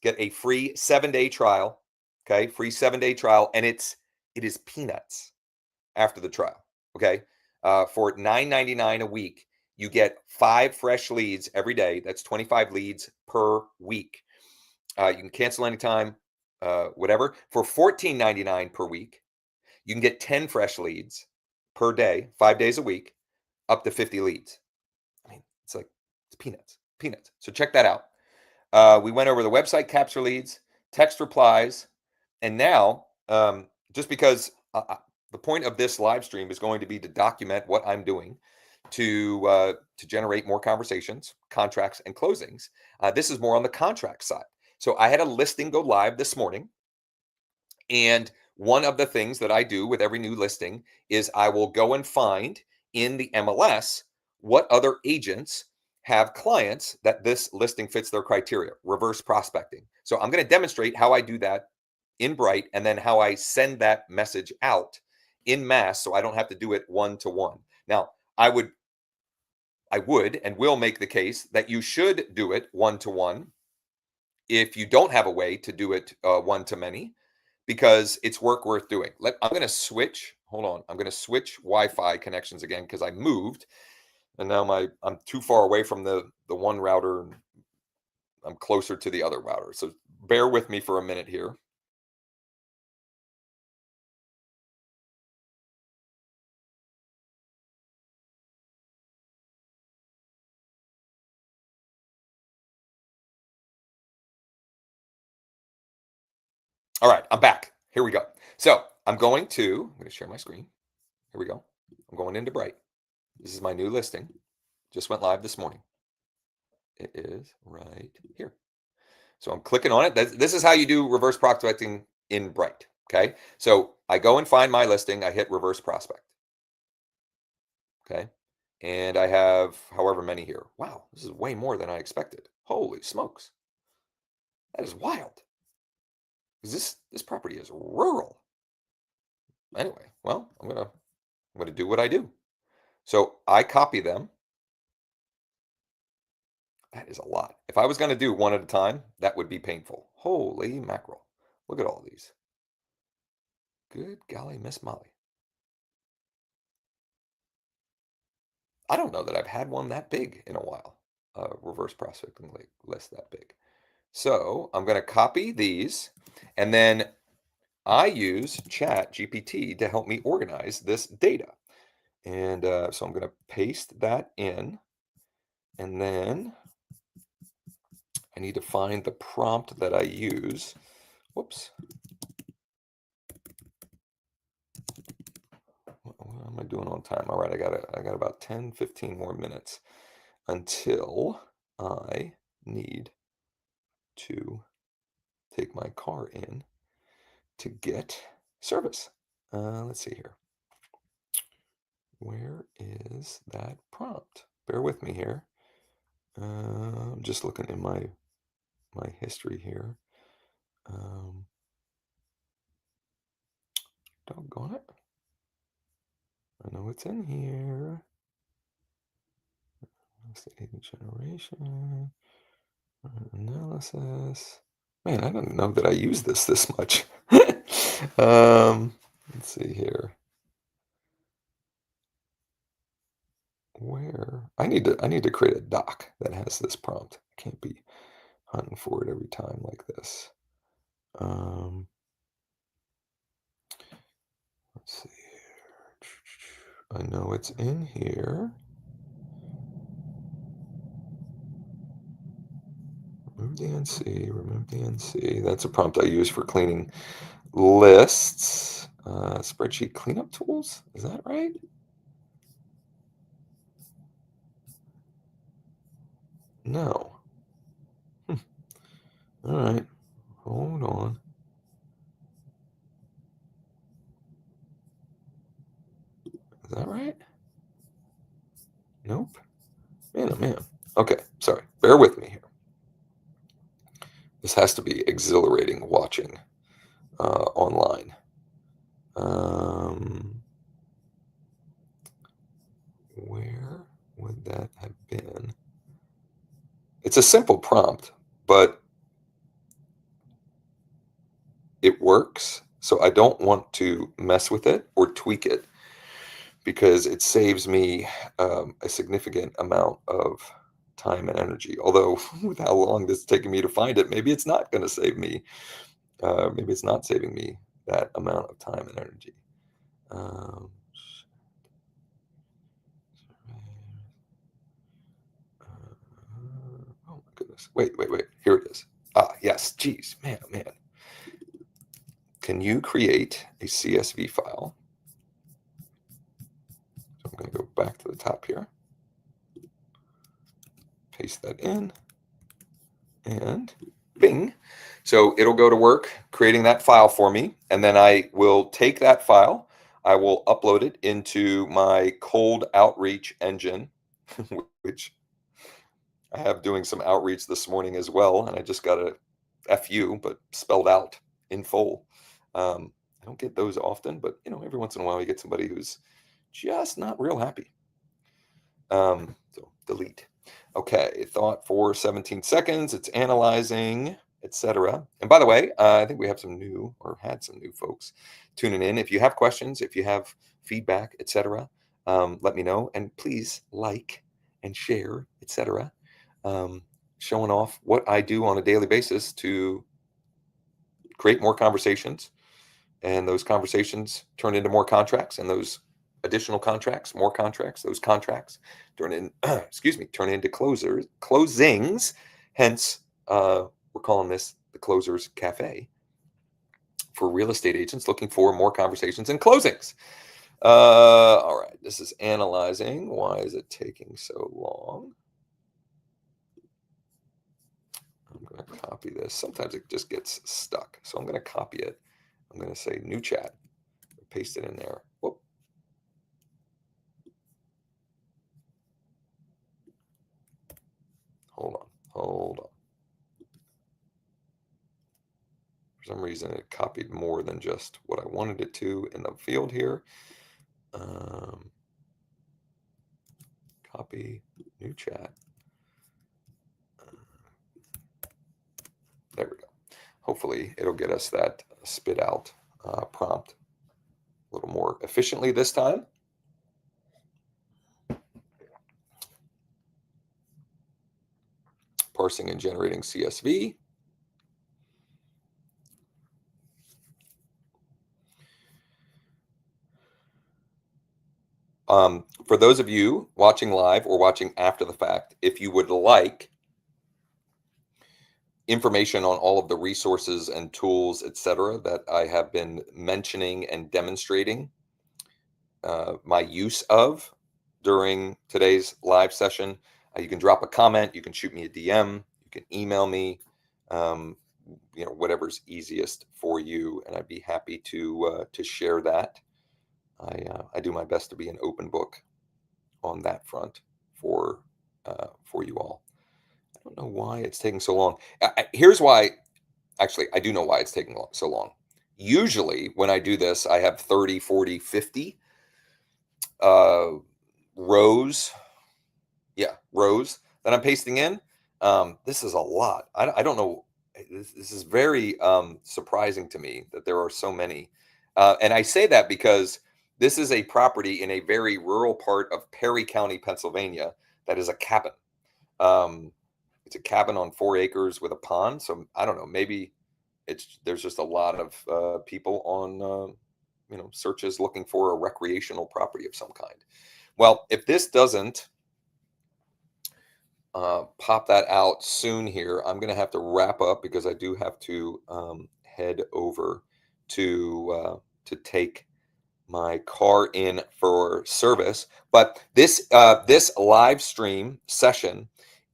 get a free 7-day trial. Okay, free 7-day trial, and it is peanuts after the trial. Okay, for $9.99 a week, you get 5 fresh leads every day. That's 25 leads per week. You can cancel anytime, whatever. For $14.99 per week, you can get 10 fresh leads per day, 5 days a week, up to 50 leads. I mean, it's peanuts, peanuts. So check that out. We went over the website capture leads, text replies, and now, just because the point of this live stream is going to be to document what I'm doing to generate more conversations, contracts, and closings. This is more on the contract side. So I had a listing go live this morning, and one of the things that I do with every new listing is I will go and find in the MLS what other agents have clients that this listing fits their criteria, reverse prospecting. So I'm going to demonstrate how I do that in Bright, and then how I send that message out in mass so I don't have to do it one-to-one. Now, I would and will make the case that you should do it one-to-one if you don't have a way to do it one-to-many, because it's work worth doing. I'm going to switch. Hold on. I'm going to switch Wi-Fi connections again because I moved, and now I'm too far away from the one router, and I'm closer to the other router. So bear with me for a minute here. All right, I'm back. Here we go. So I'm going to share my screen. Here we go. I'm going into Bright. This is my new listing. Just went live this morning. It is right here. So I'm clicking on it. This is how you do reverse prospecting in Bright. Okay. So I go and find my listing. I hit reverse prospect. Okay. And I have however many here. Wow, this is way more than I expected. Holy smokes. That is wild. This property is rural. Anyway, well, I'm gonna do what I do. So I copy them. That is a lot. If I was going to do one at a time, that would be painful. Holy mackerel. Look at all these. Good golly, Miss Molly. I don't know that I've had one that big in a while. Reverse prospecting list that big. So I'm going to copy these, and then I use Chat GPT to help me organize this data. And so I'm going to paste that in, and then I need to find the prompt that I use. Whoops. What am I doing on time? All right, I got about 10, 15 more minutes until I need to take my car in to get service. Let's see here. Where is that prompt? Bear with me here. I'm just looking in my history here. Doggone it. I know it's in here. That's the agent generation, analysis. Man, I don't know that I use this much. Let's see here. Where I need to create a doc that has this prompt. I can't be hunting for it every time like this. Um, let's see here. I know it's in here. Remove the NC, remove the NC. That's a prompt I use for cleaning lists. Spreadsheet cleanup tools. Is that right? No. All right. Hold on. Is that right? Nope. Man, oh man. Okay, sorry. Bear with me here. This has to be exhilarating watching online. Where would that have been? It's a simple prompt, but it works. So I don't want to mess with it or tweak it because it saves me a significant amount of time and energy. Although, with how long this is taking me to find it, maybe it's not going to save me. Maybe it's not saving me that amount of time and energy. Um, oh my goodness. Wait. Here it is. Ah, yes. Geez, man, oh man. Can you create a CSV file? So I'm going to go back to the top here. Paste that in. And bing. So it'll go to work creating that file for me. And then I will take that file. I will upload it into my cold outreach engine, which I have doing some outreach this morning as well. And I just got a FU, but spelled out in full. I don't get those often, but every once in a while you get somebody who's just not real happy. So delete. Okay, thought for 17 seconds. It's analyzing, etc. And by the way, I think we have some new, or had some new folks tuning in. If you have questions, if you have feedback, etc., let me know. And please like and share, etc. Showing off what I do on a daily basis to create more conversations, and those conversations turn into more contracts, and those additional contracts, more contracts, those contracts turn in turn into closings. Hence, we're calling this the Closers Cafe for real estate agents looking for more conversations and closings. All right, this is analyzing. Why is it taking so long? I'm going to copy this. Sometimes it just gets stuck, so I'm going to copy it. I'm going to say new chat, paste it in there. Whoop. Hold on. For some reason, it copied more than just what I wanted it to in the field here. Copy, new chat. There we go. Hopefully, it'll get us that spit out prompt a little more efficiently this time. Parsing and generating CSV. For those of you watching live or watching after the fact, if you would like information on all of the resources and tools, etc., that I have been mentioning and demonstrating my use of during today's live session, you can drop a comment, you can shoot me a DM, you can email me, whatever's easiest for you, and I'd be happy to share that. I do my best to be an open book on that front for you all. I don't know why it's taking so long. Here's why. Actually, I do know why it's taking so long. Usually when I do this, I have 30, 40, 50 rows. Yeah, rows that I'm pasting in. This is a lot. I don't know. this is very surprising to me that there are so many. And I say that because this is a property in a very rural part of Perry County, Pennsylvania, that is a cabin. Um, it's a cabin on 4 acres with a pond. So I don't know, maybe there's just a lot of people on searches looking for a recreational property of some kind. Well, if this doesn't pop that out soon here, I'm going to have to wrap up because I do have to head over to take my car in for service. But this live stream session,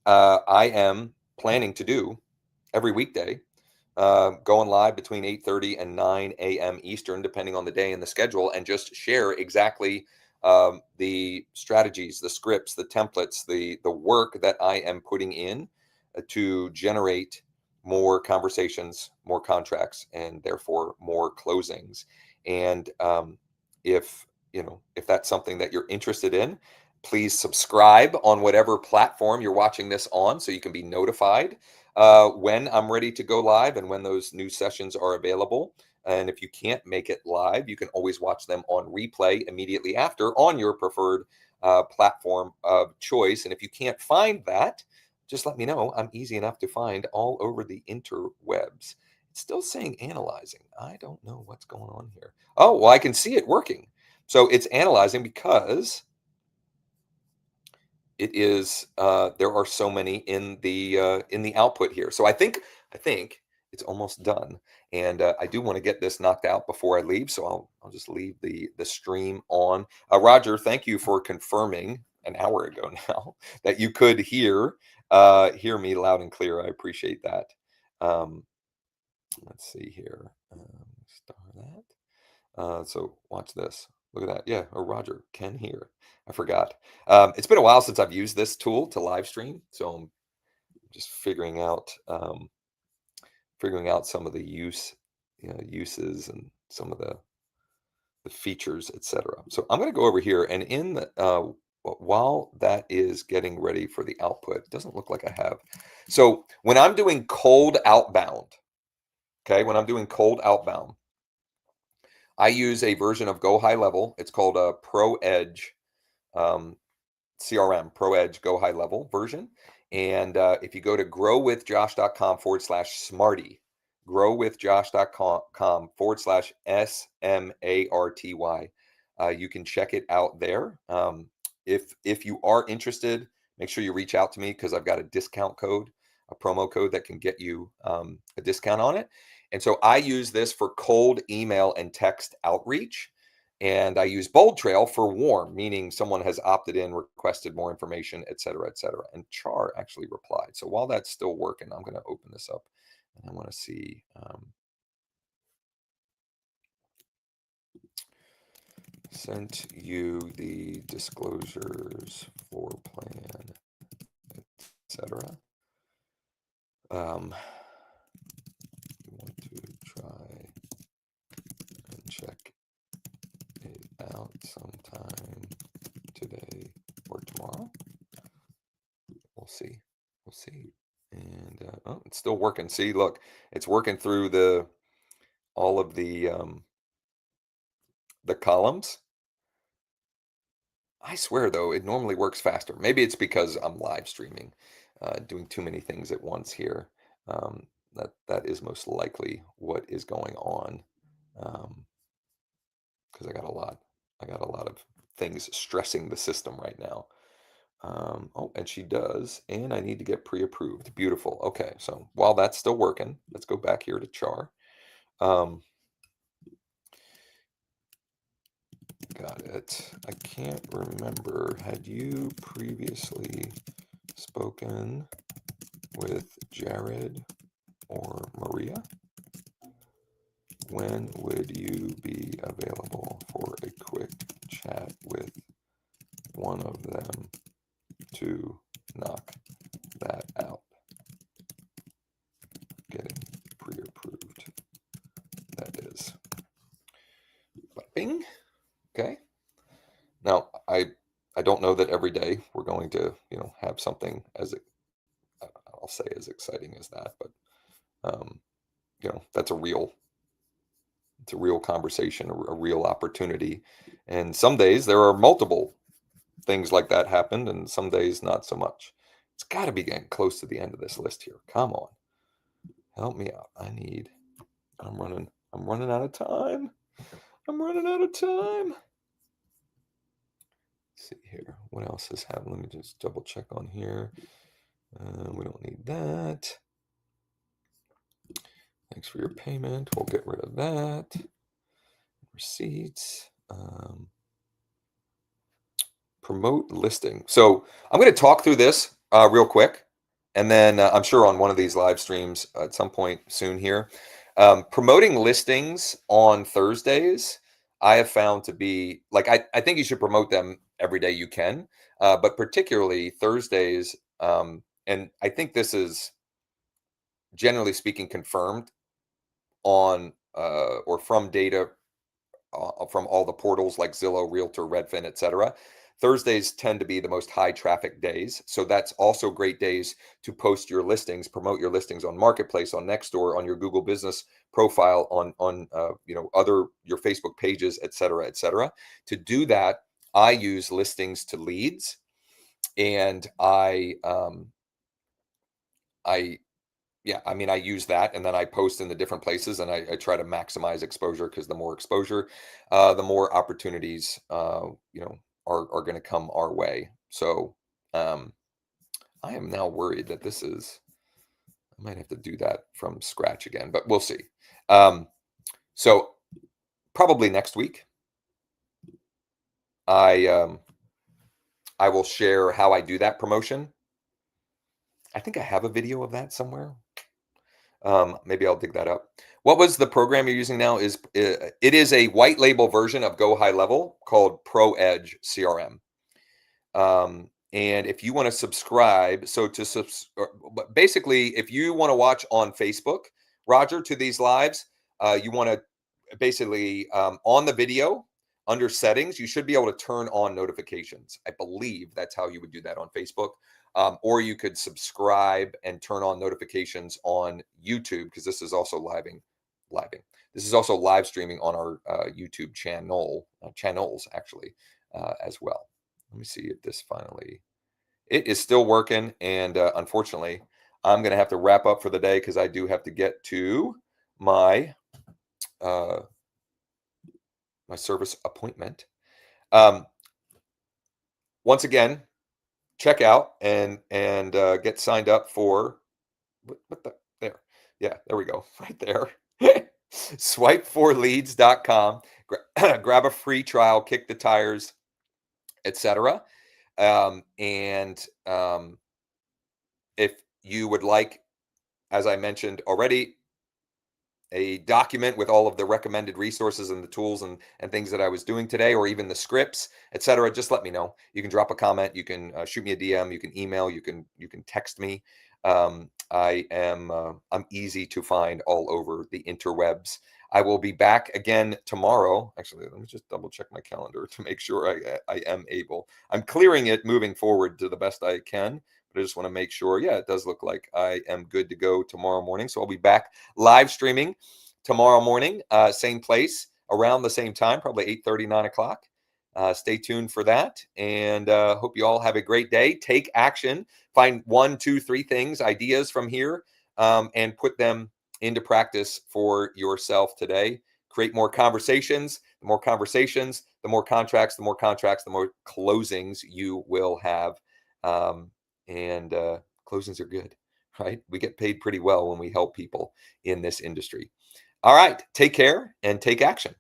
I am planning to do every weekday, going live between 8:30 and 9 a.m. Eastern, depending on the day and the schedule, and just share exactly the strategies, the scripts, the templates, the work that I am putting in to generate more conversations, more contracts, and therefore more closings. And if that's something that you're interested in, please subscribe on whatever platform you're watching this on, so you can be notified when I'm ready to go live and when those new sessions are available. And if you can't make it live, you can always watch them on replay immediately after on your preferred platform of choice. And if you can't find that, just let me know. I'm easy enough to find all over the interwebs. It's still saying analyzing. I don't know what's going on here. Oh, well, I can see it working. So it's analyzing because it is there are so many in the output here. So I think it's almost done, and I do want to get this knocked out before I leave. So I'll just leave the stream on. Roger, thank you for confirming an hour ago now that you could hear me loud and clear. I appreciate that. Let's see here. Star that. So watch this. Look at that. Yeah, or Roger can hear. I forgot. It's been a while since I've used this tool to live stream, so I'm just figuring out some of the uses and some of the features, etc. So I'm going to go over here, and in the while that is getting ready for the output, it doesn't look like I have. So when I'm doing cold outbound, when I'm doing cold outbound, I use a version of Go High Level. It's called a Pro Edge CRM, Pro Edge Go High Level version. And if you go to growwithjosh.com/smarty, growwithjosh.com/SMARTY, you can check it out there. If you are interested, make sure you reach out to me because I've got a discount code, a promo code that can get you a discount on it. And so I use this for cold email and text outreach. And I use Bold Trail for warm, meaning someone has opted in, requested more information, et cetera, et cetera. And Char actually replied. So while that's still working, I'm going to open this up and I want to see. Sent you the disclosures, floor plan, etc. You want to try and check it out sometime today or tomorrow. We'll see. And oh, it's still working. See, look, it's working through all of the columns. I swear though, it normally works faster. Maybe it's because I'm live streaming, doing too many things at once here. That is most likely what is going on. Because I got a lot of things stressing the system right now. Oh, and she does, and I need to get pre-approved. Beautiful. Okay, so while that's still working, let's go back here to Char. Got it. I can't remember. Had you previously spoken with Jared or Maria? When would you be available for a quick chat with one of them to knock that out? Getting pre-approved. That is. Bing. Okay. Now I don't know that every day we're going to have something as I'll say as exciting as that, but that's it's a real conversation, a real opportunity. And some days there are multiple things like that happened, and some days not so much. It's got to be getting close to the end of this list here. Come on, help me out. I'm running out of time. I'm running out of time. Let's see here. What else has happened? Let me just double check on here. We don't need that. Thanks for your payment. We'll get rid of that. Receipts. Promote listing. So I'm going to talk through this real quick, and then I'm sure on one of these live streams at some point soon here. Promoting listings on Thursdays, I have found to be like, I think you should promote them every day you can, but particularly Thursdays. And I think this is generally speaking confirmed on or from data from all the portals like Zillow, Realtor, Redfin, etc. Thursdays tend to be the most high traffic days. So that's also great days to post your listings, promote your listings on Marketplace, on Nextdoor, on your Google Business profile, on other your Facebook pages, etc., etc. To do that, I use listings to leads, and I use that, and then I post in the different places, and I try to maximize exposure, because the more exposure, the more opportunities, are going to come our way. So I am now worried that I might have to do that from scratch again, but we'll see. So probably next week, I will share how I do that promotion. I think I have a video of that somewhere. Maybe I'll dig that up. What was the program you're using now? It is a white label version of Go High Level called Pro Edge CRM. And if you want to subscribe, basically, if you want to watch on Facebook, Roger, to these lives, you want to basically on the video under settings, you should be able to turn on notifications. I believe that's how you would do that on Facebook. Or you could subscribe and turn on notifications on YouTube, because this is also This is also live streaming on our YouTube channels actually, as well. Let me see if this it is still working. And unfortunately, I'm going to have to wrap up for the day, because I do have to get to my my service appointment. Once again, check out and get signed up for there. Yeah, there we go. Right there. Swipe4leads.com. Grab a free trial, kick the tires, etc. If you would like, as I mentioned already, a document with all of the recommended resources and the tools and things that I was doing today, or even the scripts, etc., just let me know. You can drop a comment, you can shoot me a DM, you can email, you can text me. I'm easy to find all over the interwebs. I will be back again tomorrow. Actually, let me just double check my calendar to make sure I am able. I'm clearing it moving forward to the best I can, but I just want to make sure. Yeah, it does look like I am good to go tomorrow morning. So I'll be back live streaming tomorrow morning, same place, around the same time, probably 8:30, 9 o'clock. Stay tuned for that, and hope you all have a great day. Take action. Find 1, 2, 3 things, ideas from here, and put them into practice for yourself today. Create more conversations. The more conversations, the more contracts, the more closings you will have. And closings are good, right? We get paid pretty well when we help people in this industry. All right, take care and take action.